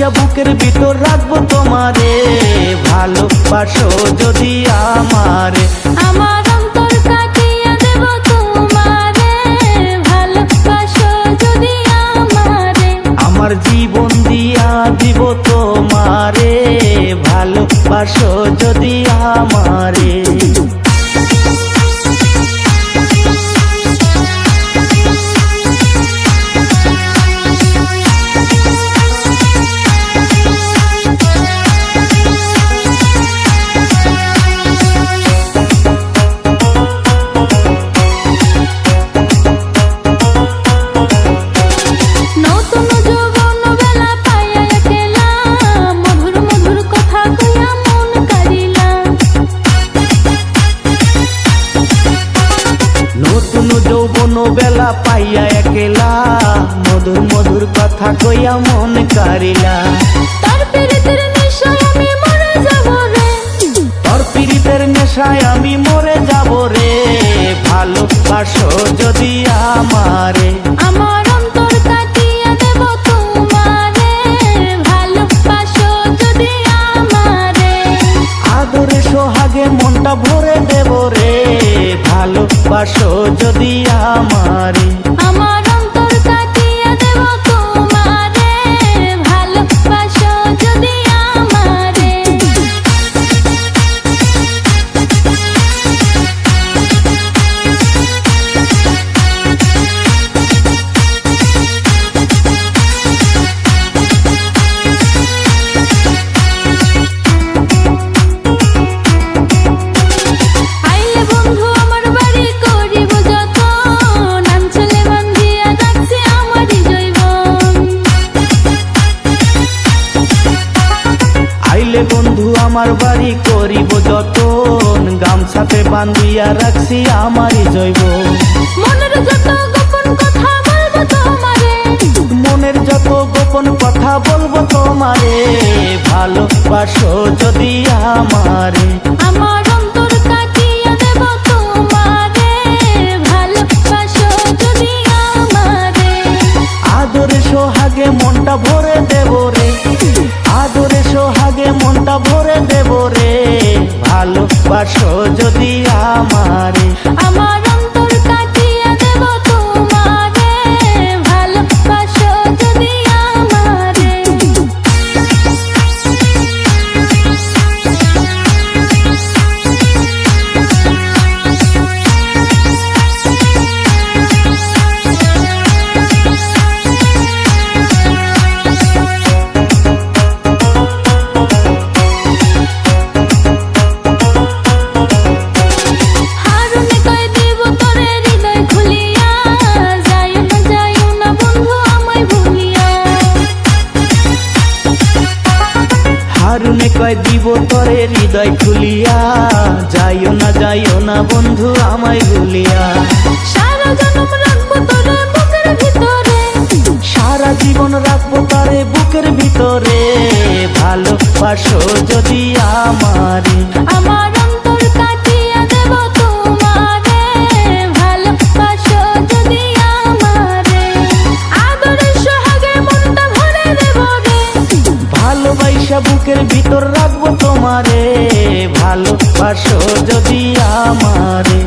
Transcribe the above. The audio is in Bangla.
ভালোবাসা বুকের ভিতর রাখবো তোমারে, ভালোবাসো যদি আমারে। আমার অন্তর কাটিয়ে দেব তোমারে, ভালোবাসো যদি আমারে। আমার জীবন দিয়া দিব তোমারে, ভালোবাসো যদি আমারে। বেলা পাইয়া একলা মধুর মধুর কথা কইয়া মন কারিলা। তোর পীড়িতের নেশায় আমি মরে যাব রে, তোর পীড়িতের নেশায় আমি মরে যাব রে, ভালোবাসো যদি আমারে। আমার অন্তর কাটিয়ে দেব তোমারে, ভালোবাসো যদি আমারে। আদরে সোহাগে মনটা ভরে দেব রে, ভালোবাসো যদি আমারে। আমার অন্তর কাটিয়ে দেব তোমারে, ভালোবাসো যদি আমারে। বন্ধু আমার বাড়ি করিব যতন, গামছাতে বান্ধিয়া রাখছি আমারই জৈবন। মনের যত গোপন কথা বলবো তোমারে, মনের যত গোপন কথা বলবো তোমারে, ভালোবাসো যদি আমারে। আমার অন্তর কাটিয়ে দেব তোমারে, ভালোবাসো যদি আমারে। আদরে সোহাগে মনটা ভরে দেব রে, আদরে সোহাগে মনটা ভরে দেব রে, ভালোবাসো যদি আমারে। আমার অন্তর কাটিয়ে দেব তোমারে, ভালোবাসো যদি আমারে। হারুনে কয় দিব তোরে হৃদয় খুলিয়া, যাইও না বন্ধু আমায় ভুলিয়া। সারা জনম রাখবো তোরে বুকের ভিতরে, সারা জীবন রাখবো তারে বুকের ভিতরে, ভালোবাসো যদি আমারে। আমার অন্তর কাটিয়ে দেব তোমারে, ভালোবাসো যদি আমারে। আদরে সোহাগে মনটা ভরে দেব রে, ভালোবাসা বুকের ভিতর রাখবো তোমারে, ভালোবাসো যদি আমারে।